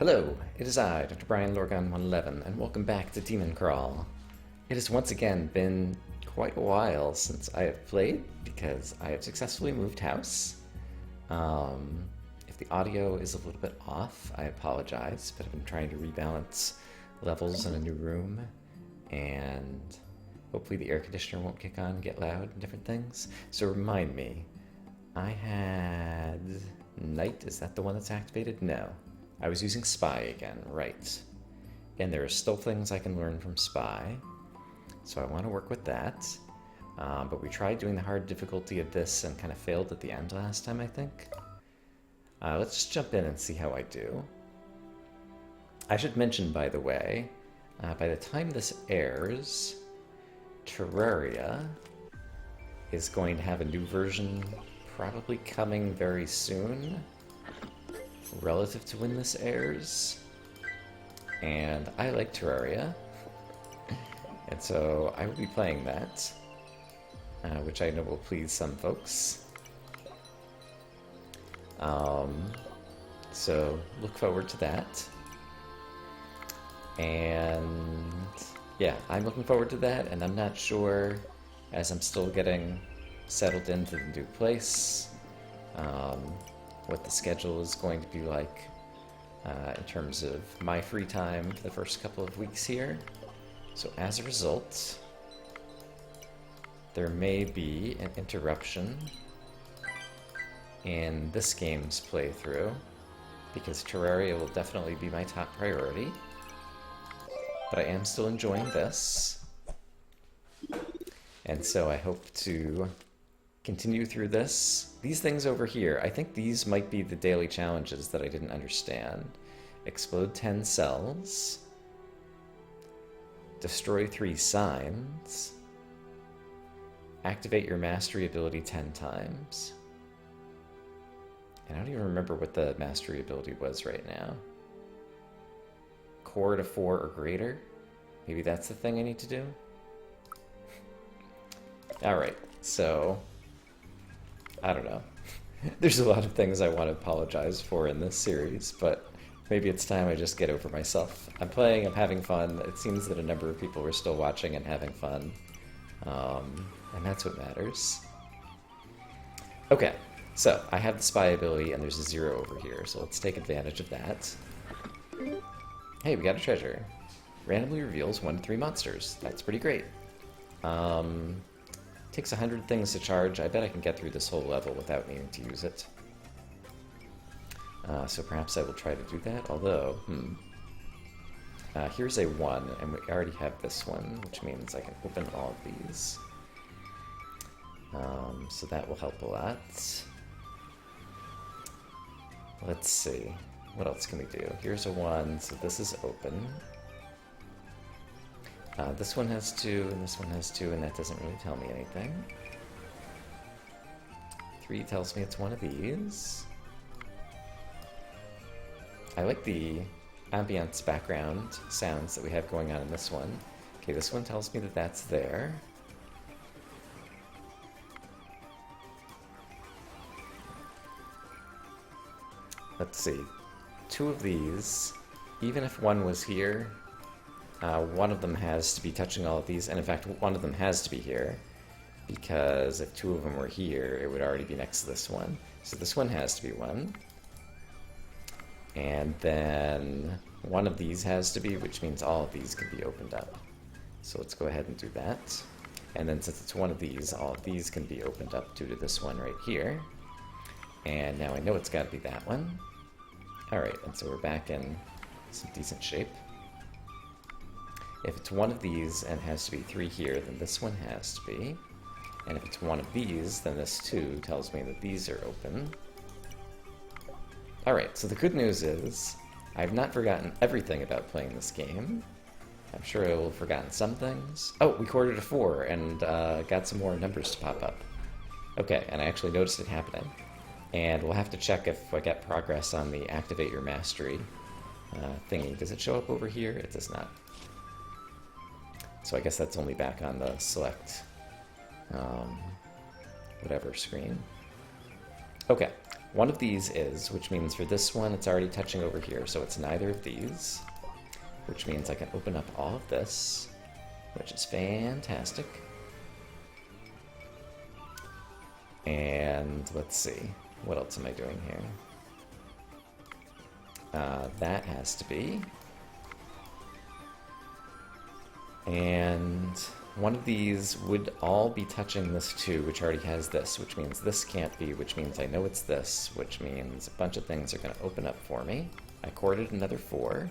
Hello, it is I, Dr. Brian Lorgon 111, and welcome back to DemonCrawl. It has once again been quite a while since I have played, because I have successfully moved house. If the audio is a little bit off, I apologize, but I've been trying to rebalance levels in a new room, and hopefully the air conditioner won't kick on and get loud and different things. So remind me, I had Night, is that the one that's activated? No. I was using Spy again, right. And there are still things I can learn from Spy, so I want to work with that. But we tried doing the hard difficulty of this and kind of failed at the end last time, I think. Let's just jump in and see how I do. I should mention, by the way, by the time this airs, Terraria is going to have a new version probably coming very soon, relative to when this airs. And I like Terraria, and so I will be playing that, which I know will please some folks. So look forward to that. And yeah, I'm looking forward to that, and I'm not sure, as I'm still getting settled into the new place, what the schedule is going to be like in terms of my free time for the first couple of weeks here. So as a result, there may be an interruption in this game's playthrough, because Terraria will definitely be my top priority. But I am still enjoying this, and so I hope to continue through this. These things over here, I think these might be the daily challenges that I didn't understand. Explode 10 cells, destroy 3 signs, activate your mastery ability 10 times. And I don't even remember what the mastery ability was right now. Core to 4 or greater? Maybe that's the thing I need to do? Alright, so I don't know. There's a lot of things I want to apologize for in this series, but maybe it's time I just get over myself. I'm playing, I'm having fun. It seems that a number of people are still watching and having fun. And that's what matters. Okay, so I have the spy ability, and there's a 0 over here, so let's take advantage of that. Hey, we got a treasure. Randomly reveals 1 to 3 monsters. That's pretty great. Takes 100 things to charge. I bet I can get through this whole level without needing to use it. So perhaps I will try to do that, although, here's a 1, and we already have this one, which means I can open all of these. So that will help a lot. Let's see. What else can we do? Here's a 1, so this is open. This one has 2, and this one has 2, and that doesn't really tell me anything. 3 tells me it's one of these. I like the ambience background sounds that we have going on in this one. Okay, this one tells me that that's there. Let's see. 2 of these, even if one was here, one of them has to be touching all of these, and in fact one of them has to be here, because if 2 of them were here, it would already be next to this one. So this one has to be 1. And then one of these has to be, which means all of these can be opened up. So let's go ahead and do that. And then since it's one of these, all of these can be opened up due to this one right here. And now I know it's got to be that one. Alright, and so we're back in some decent shape. If it's one of these and has to be 3 here, then this one has to be. And if it's one of these, then this 2 tells me that these are open. Alright, so the good news is, I've not forgotten everything about playing this game. I'm sure I will have forgotten some things. Oh, we quartered a 4 and got some more numbers to pop up. Okay, and I actually noticed it happening. And we'll have to check if I get progress on the activate your mastery thingy. Does it show up over here? It does not. So I guess that's only back on the select whatever screen. Okay, One of these is, which means for this one it's already touching over here, so it's neither of these. Which means I can open up all of this, which is fantastic. And let's see, what else am I doing here? That has to be. And one of these would all be touching this too, which already has this, which means this can't be, which means I know it's this, which means a bunch of things are going to open up for me. I corded another 4.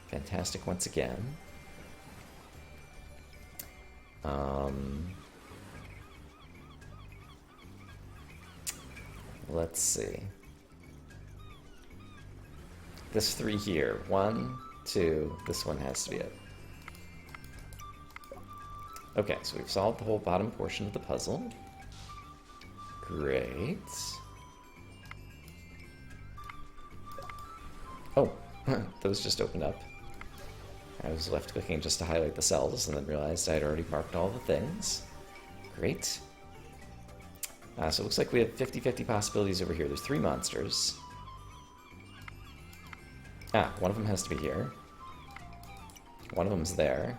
Fantastic once again. Let's see. This 3 here. 1, 2, this one has to be it. Okay, so we've solved the whole bottom portion of the puzzle. Great. Oh, those just opened up. I was left clicking just to highlight the cells and then realized I had already marked all the things. Great. So it looks like we have 50-50 possibilities over here. There's 3 monsters. One of them has to be here. One of them's there.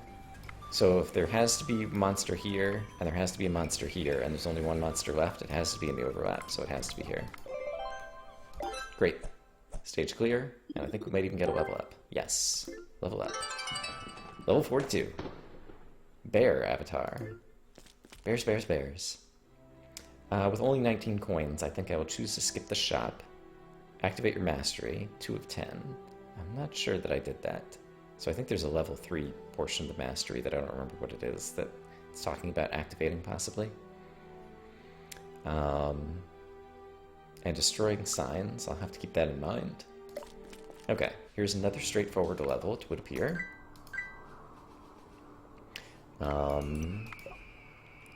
So if there has to be a monster here, and there has to be a monster here, and there's only one monster left, it has to be in the overlap, so it has to be here. Great. Stage clear, and I think we might even get a level up. Yes. Level up. Level 42. Bear avatar. Bears, bears, bears. With only 19 coins, I think I will choose to skip the shop. Activate your mastery, 2 of 10. I'm not sure that I did that. So I think there's a level 3 portion of the mastery that I don't remember what it is that it's talking about activating, possibly. And destroying signs, I'll have to keep that in mind. Okay, here's another straightforward level, it would appear.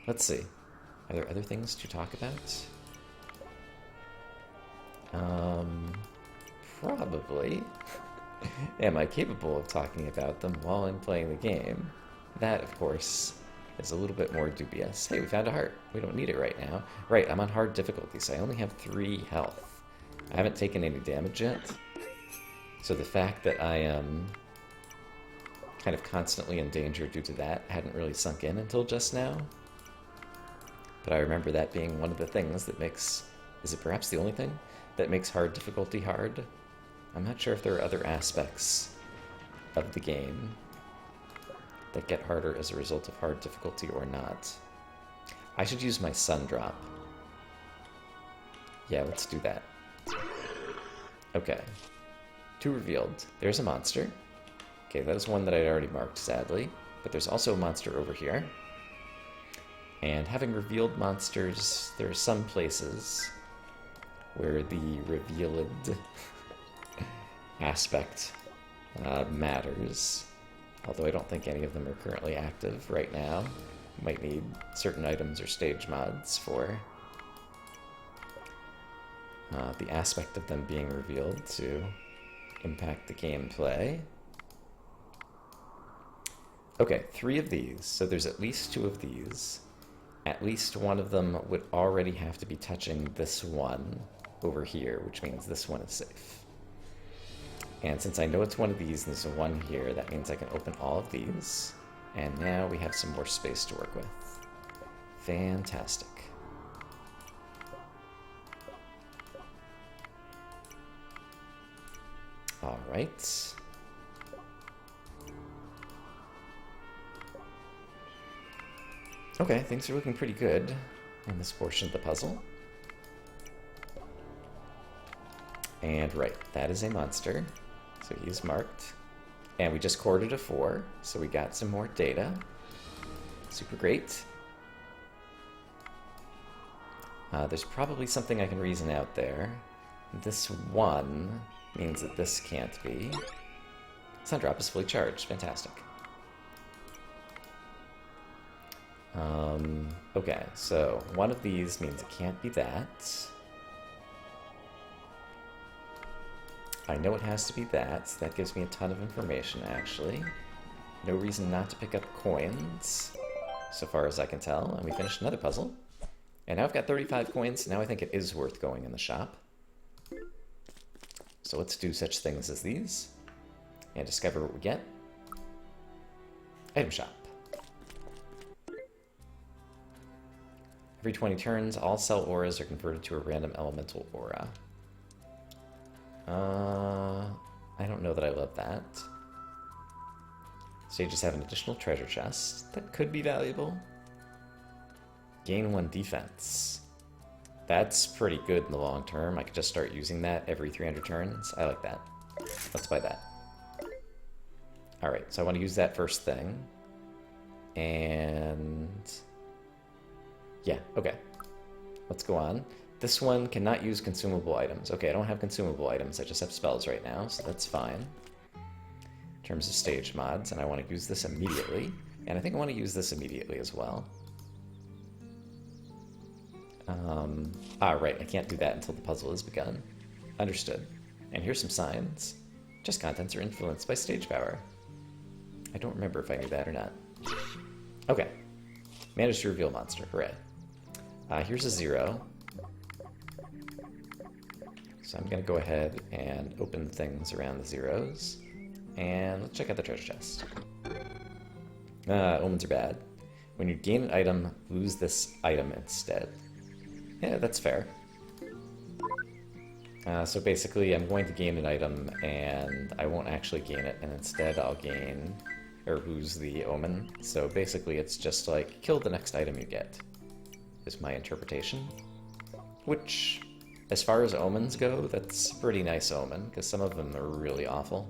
Let's see. Are there other things to talk about? Probably. Am I capable of talking about them while I'm playing the game? That, of course, is a little bit more dubious. Hey, we found a heart. We don't need it right now. Right, I'm on hard difficulty, so I only have 3 health. I haven't taken any damage yet. So the fact that I am kind of constantly in danger due to that hadn't really sunk in until just now. But I remember that being one of the things that makes... Is it perhaps the only thing that makes hard difficulty hard? I'm not sure if there are other aspects of the game that get harder as a result of hard difficulty or not. I should use my sun drop. Yeah, let's do that. Okay. 2 revealed. There's a monster. Okay, that is one that I'd already marked, sadly. But there's also a monster over here. And having revealed monsters, there are some places where the revealed aspect matters. Although I don't think any of them are currently active right now. Might need certain items or stage mods for the aspect of them being revealed to impact the gameplay. Okay, 3 of these, so there's at least 2 of these. At least one of them would already have to be touching this one over here, which means this one is safe. And since I know it's one of these and there's a 1 here, that means I can open all of these. And now we have some more space to work with. Fantastic. All right. Okay, things are looking pretty good in this portion of the puzzle. And right, that is a monster. So he's marked. And we just corded a 4, so we got some more data. Super great. There's probably something I can reason out there. This 1 means that this can't be. Sun drop is fully charged. Fantastic. Okay, so one of these means it can't be that. I know it has to be that, so that gives me a ton of information, actually. No reason not to pick up coins, so far as I can tell. And we finished another puzzle. And now I've got 35 coins, now I think it is worth going in the shop. So let's do such things as these and discover what we get. Item shop. Every 20 turns, all cell auras are converted to a random elemental aura. I don't know that I love that. Stages have an additional treasure chest. That could be valuable. Gain 1 defense. That's pretty good in the long term. I could just start using that every 300 turns. I like that. Let's buy that. Alright, so I want to use that first thing. And... yeah, okay. Let's go on. This one cannot use consumable items. Okay, I don't have consumable items. I just have spells right now, so that's fine. In terms of stage mods, and I want to use this immediately. And I think I want to use this immediately as well. Right, I can't do that until the puzzle is begun. Understood. And here's some signs. Just contents are influenced by stage power. I don't remember if I knew that or not. Okay. Managed to reveal monster. Hooray. Here's a 0. So I'm going to go ahead and open things around the zeros. And let's check out the treasure chest. Omens are bad. When you gain an item, lose this item instead. Yeah, that's fair. So basically, I'm going to gain an item, and I won't actually gain it, and instead I'll gain, or lose the omen. So basically, it's just like, kill the next item you get, is my interpretation. Which, as far as omens go, that's a pretty nice omen, because some of them are really awful.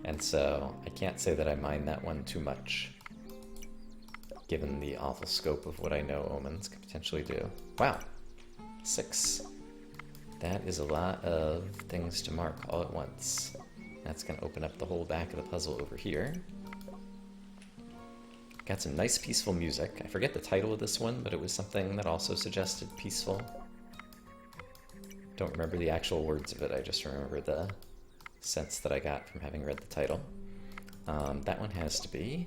And so, I can't say that I mind that one too much, given the awful scope of what I know omens could potentially do. Wow, 6. That is a lot of things to mark all at once. That's going to open up the whole back of the puzzle over here. Got some nice peaceful music. I forget the title of this one, but it was something that also suggested peaceful. Don't remember the actual words of it, I just remember the sense that I got from having read the title. That one has to be,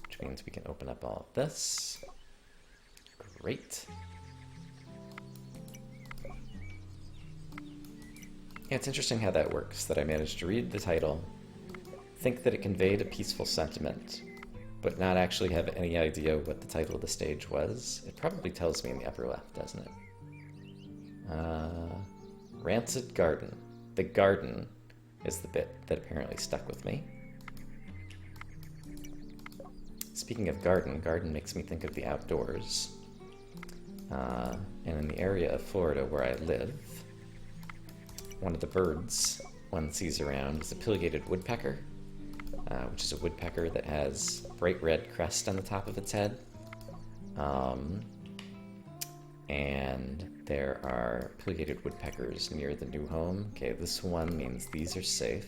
which means we can open up all of this. Great. Yeah, it's interesting how that works, that I managed to read the title, think that it conveyed a peaceful sentiment, but not actually have any idea what the title of the stage was. It probably tells me in the upper left, doesn't it? Rancid Garden. The garden is the bit that apparently stuck with me. Speaking of garden, garden makes me think of the outdoors. And in the area of Florida where I live, one of the birds one sees around is a pileated woodpecker, which is a woodpecker that has bright red crest on the top of its head. And there are pileated woodpeckers near the new home. Okay, this one means these are safe.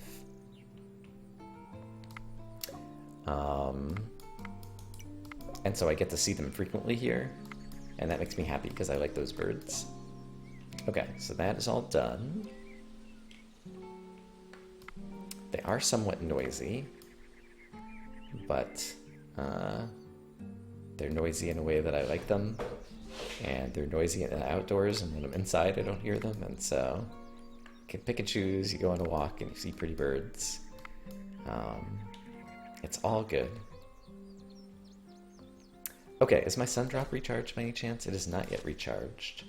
And so I get to see them frequently here, and that makes me happy because I like those birds. Okay, so that is all done. They are somewhat noisy, but they're noisy in a way that I like them, and they're noisy in the outdoors, and when I'm inside I don't hear them, and so you can pick and choose. You go on a walk and you see pretty birds. It's all good. Okay, is my sun drop recharged by any chance? It is not yet recharged.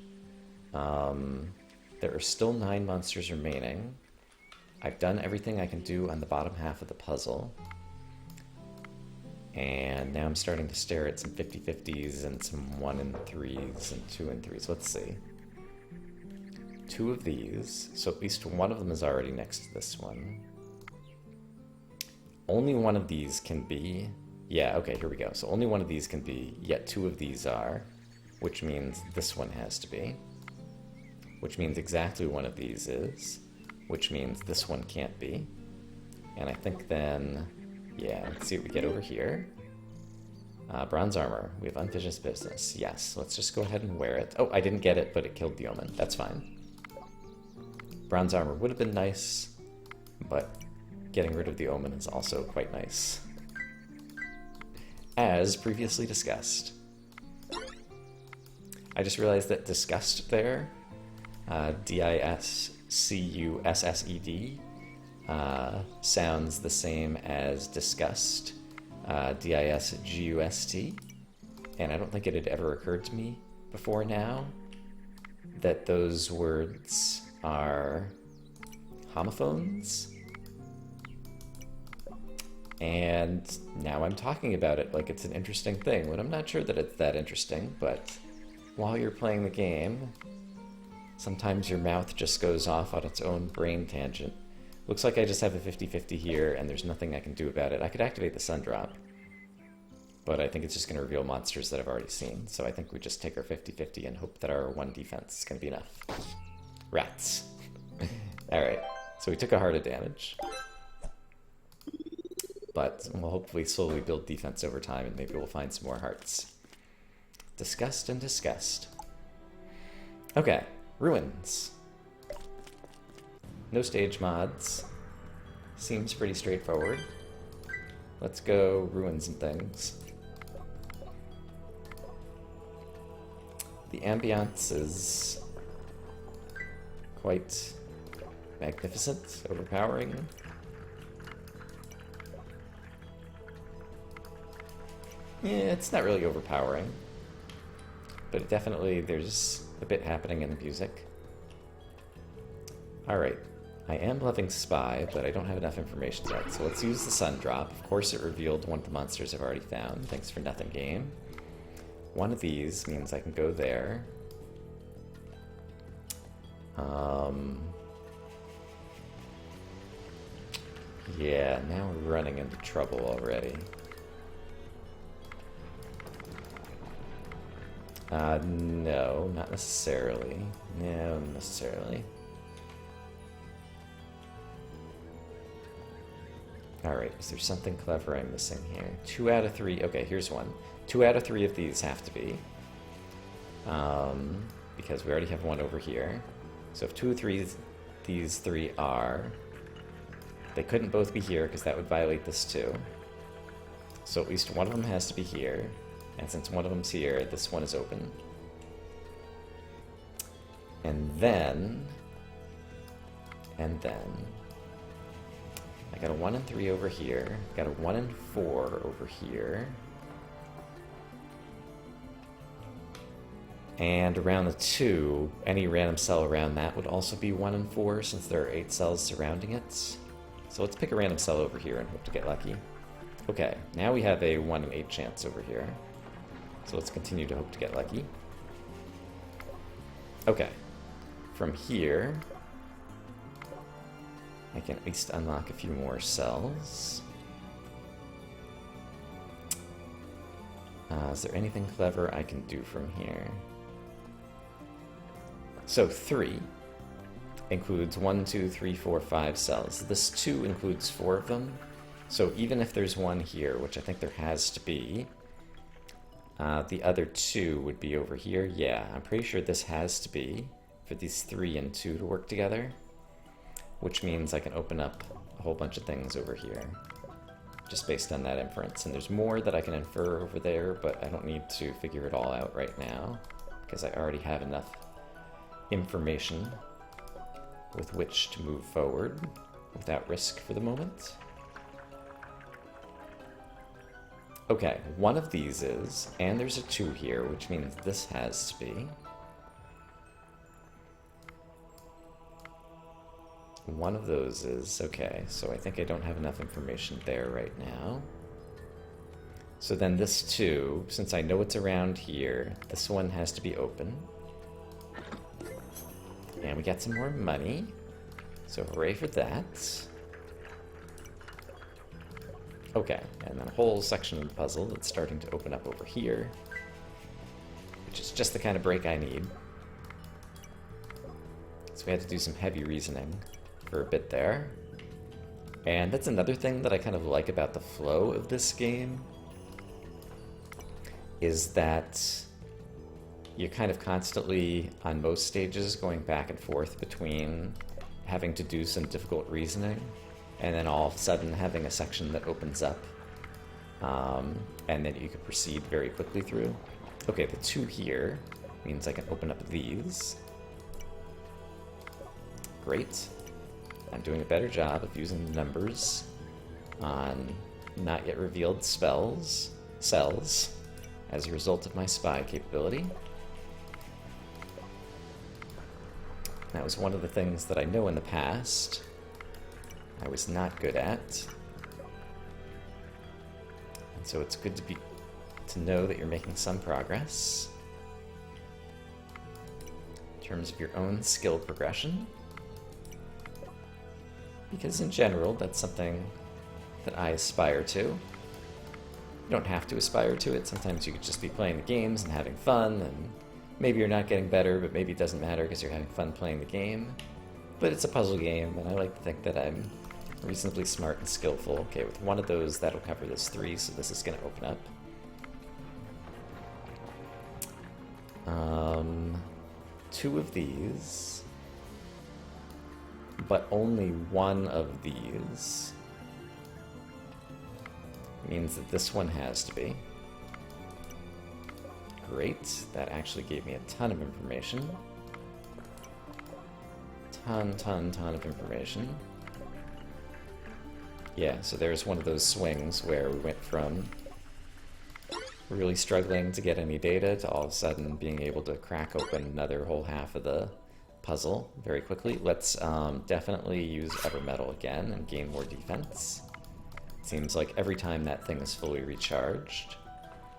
There are still 9 monsters remaining. I've done everything I can do on the bottom half of the puzzle. And now I'm starting to stare at some 50-50s and some 1 and 3s and 2 and 3s. Let's see. 2 of these, so at least one of them is already next to this one. Only one of these can be... yeah, okay, here we go. So only one of these can be, yet 2 of these are, which means this one has to be. Which means exactly one of these is, which means this one can't be. And I think then, yeah, let's see what we get over here. Bronze armor. We have unfinished business. Yes, let's just go ahead and wear it. Oh, I didn't get it, but it killed the omen. That's fine. Bronze armor would have been nice, but getting rid of the omen is also quite nice. As previously discussed. I just realized that discussed there, Cussed, sounds the same as disgust, Disgust, and I don't think it had ever occurred to me before now that those words are homophones. And now I'm talking about it like it's an interesting thing, when I'm not sure that it's that interesting, but while you're playing the game, sometimes your mouth just goes off on its own brain tangent. Looks like I just have a 50-50 here, and there's nothing I can do about it. I could activate the sun drop, but I think it's just going to reveal monsters that I've already seen, so I think we just take our 50-50 and hope that our 1 defense is going to be enough. Rats. Alright, so we took a heart of damage. But we'll hopefully slowly build defense over time, and maybe we'll find some more hearts. Disgust and disgust. Okay, ruins. No stage mods. Seems pretty straightforward. Let's go ruins and things. The ambiance is quite magnificent, overpowering. Yeah, it's not really overpowering, but it definitely, there's a bit happening in the music. Alright, I am loving Spy, but I don't have enough information yet, so let's use the sun drop. Of course it revealed one of the monsters I've already found, thanks for nothing game. One of these means I can go there. Yeah, now we're running into trouble already. No, not necessarily. No, not necessarily. Alright, is there something clever I'm missing here? 2 out of 3, okay, here's one. 2 out of 3 of these have to be. Because we already have one over here. So if 2 of these 3 are, they couldn't both be here because that would violate this too. So at least one of them has to be here. And since one of them's here, this one is open. And then... I got a 1 and 3 over here. Got a 1 and 4 over here. And around the 2, any random cell around that would also be 1 and 4, since there are 8 cells surrounding it. So let's pick a random cell over here and hope to get lucky. Okay, now we have a 1 in 8 chance over here. So let's continue to hope to get lucky. Okay, from here, I can at least unlock a few more cells. Is there anything clever I can do from here? So 3 includes 1, 2, 3, 4, 5 cells. This 2 includes 4 of them. So even if there's 1 here, which I think there has to be, the other 2 would be over here. Yeah, I'm pretty sure this has to be for these 3 and 2 to work together, which means I can open up a whole bunch of things over here, just based on that inference. And there's more that I can infer over there, but I don't need to figure it all out right now, because I already have enough information with which to move forward without risk for the moment. Okay, one of these is, and there's a 2 here, which means this has to be. One of those is, okay, so I think I don't have enough information there right now. So then this 2, since I know it's around here, this one has to be open. And we got some more money, so hooray for that. Okay, and then a whole section of the puzzle that's starting to open up over here, which is just the kind of break I need. So we had to do some heavy reasoning for a bit there. And that's another thing that I kind of like about the flow of this game, is that you're kind of constantly, on most stages, going back and forth between having to do some difficult reasoning and then all of a sudden having a section that opens up, and then you can proceed very quickly through. Okay, the 2 here means I can open up these. Great. I'm doing a better job of using numbers on not yet revealed cells, as a result of my spy capability. That was one of the things that I know in the past I was not good at. And so it's good to know that you're making some progress in terms of your own skill progression. Because in general, that's something that I aspire to. You don't have to aspire to it. Sometimes you could just be playing the games and having fun, and maybe you're not getting better, but maybe it doesn't matter because you're having fun playing the game. But it's a puzzle game, and I like to think that I'm reasonably smart and skillful. Okay, with one of those, that'll cover this 3, so this is going to open up. 2 of these, but only one of these means that this one has to be. Great, that actually gave me a ton of information. Ton of information. Yeah, so there's one of those swings where we went from really struggling to get any data to all of a sudden being able to crack open another whole half of the puzzle very quickly. Let's definitely use Ever Metal again and gain more defense. Seems like every time that thing is fully recharged,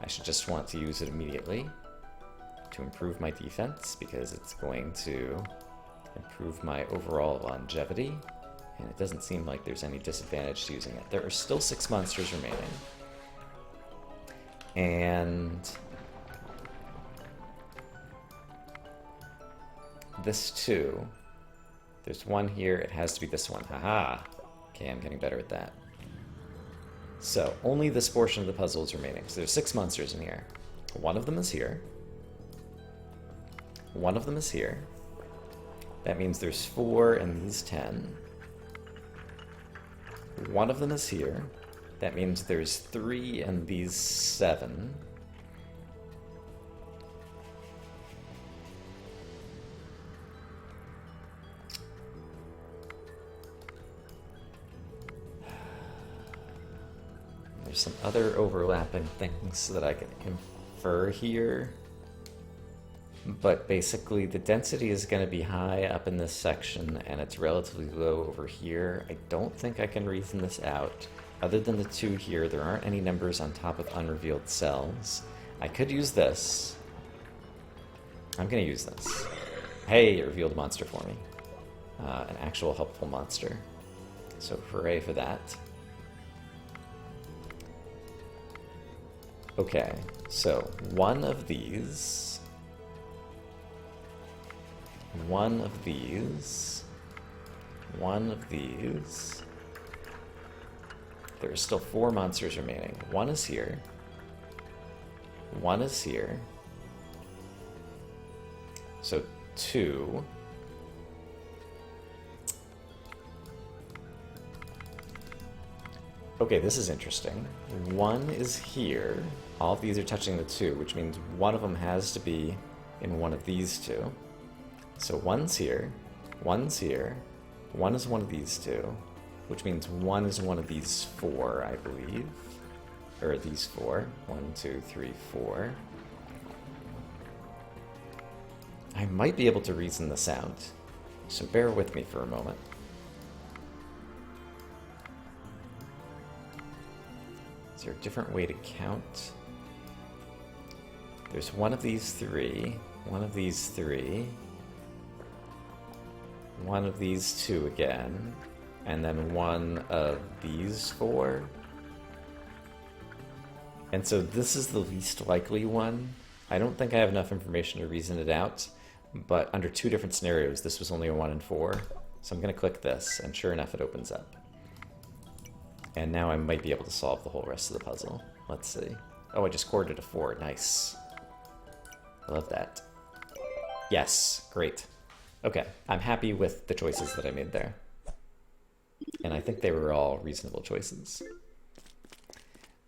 I should just want to use it immediately to improve my defense, because it's going to improve my overall longevity, and it doesn't seem like there's any disadvantage to using it. There are still 6 monsters remaining. And this too, there's one here, it has to be this one. Haha! Okay, I'm getting better at that. So, only this portion of the puzzle is remaining. So there's 6 monsters in here. One of them is here. One of them is here. That means there's 4 and these 10. One of them is here. That means there's 3 and these 7. There's some other overlapping things that I can infer here. But basically, the density is going to be high up in this section, and it's relatively low over here. I don't think I can reason this out. Other than the 2 here, there aren't any numbers on top of unrevealed cells. I could use this. I'm going to use this. Hey, it revealed a monster for me. An actual helpful monster. So hooray for that. Okay, so one of these, one of these, one of these. There are still 4 monsters remaining. One is here. One is here. So 2. Okay, this is interesting. 1 is here. All of these are touching the 2, which means one of them has to be in one of these 2. So 1's here. 1's here. 1 is one of these 2. Which means 1 is one of these 4, I believe. Or these 4. 1, 2, 3, 4. I might be able to reason this out, so bear with me for a moment. Is there a different way to count? There's one of these 3, one of these 3, one of these 2 again, and then one of these 4. And so this is the least likely one. I don't think I have enough information to reason it out, but under 2 different scenarios, this was only a 1 in 4. So I'm going to click this, and sure enough, it opens up. And now I might be able to solve the whole rest of the puzzle. Let's see. Oh, I just scored it a 4. Nice. I love that. Yes, great. Okay, I'm happy with the choices that I made there. And I think they were all reasonable choices.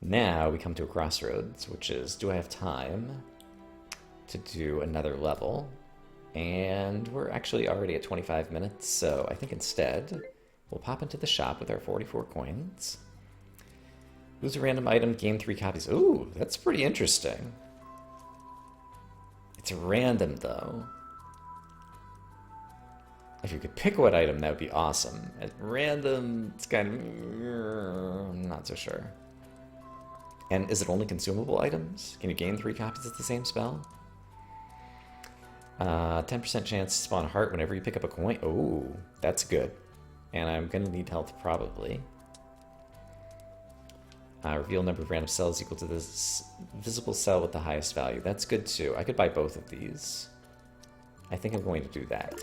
Now we come to a crossroads, which is, do I have time to do another level? And we're actually already at 25 minutes, so I think instead we'll pop into the shop with our 44 coins. Lose a random item, gain 3 copies. Ooh, that's pretty interesting. It's random, though. If you could pick what item, that would be awesome. At random, it's kind of... not so sure. And is it only consumable items? Can you gain 3 copies of the same spell? 10% chance to spawn a heart whenever you pick up a coin. Oh, that's good. And I'm going to need health, probably. Reveal number of random cells equal to this visible cell with the highest value. That's good, too. I could buy both of these. I think I'm going to do that.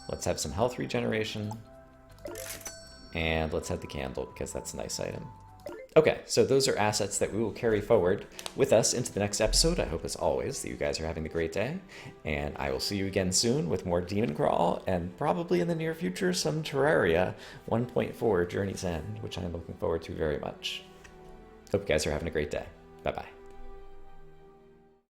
Let's have some health regeneration. And let's have the candle, because that's a nice item. Okay, so those are assets that we will carry forward with us into the next episode. I hope, as always, that you guys are having a great day. And I will see you again soon with more DemonCrawl, and probably in the near future, some Terraria 1.4 Journey's End, which I'm looking forward to very much. Hope you guys are having a great day. Bye-bye.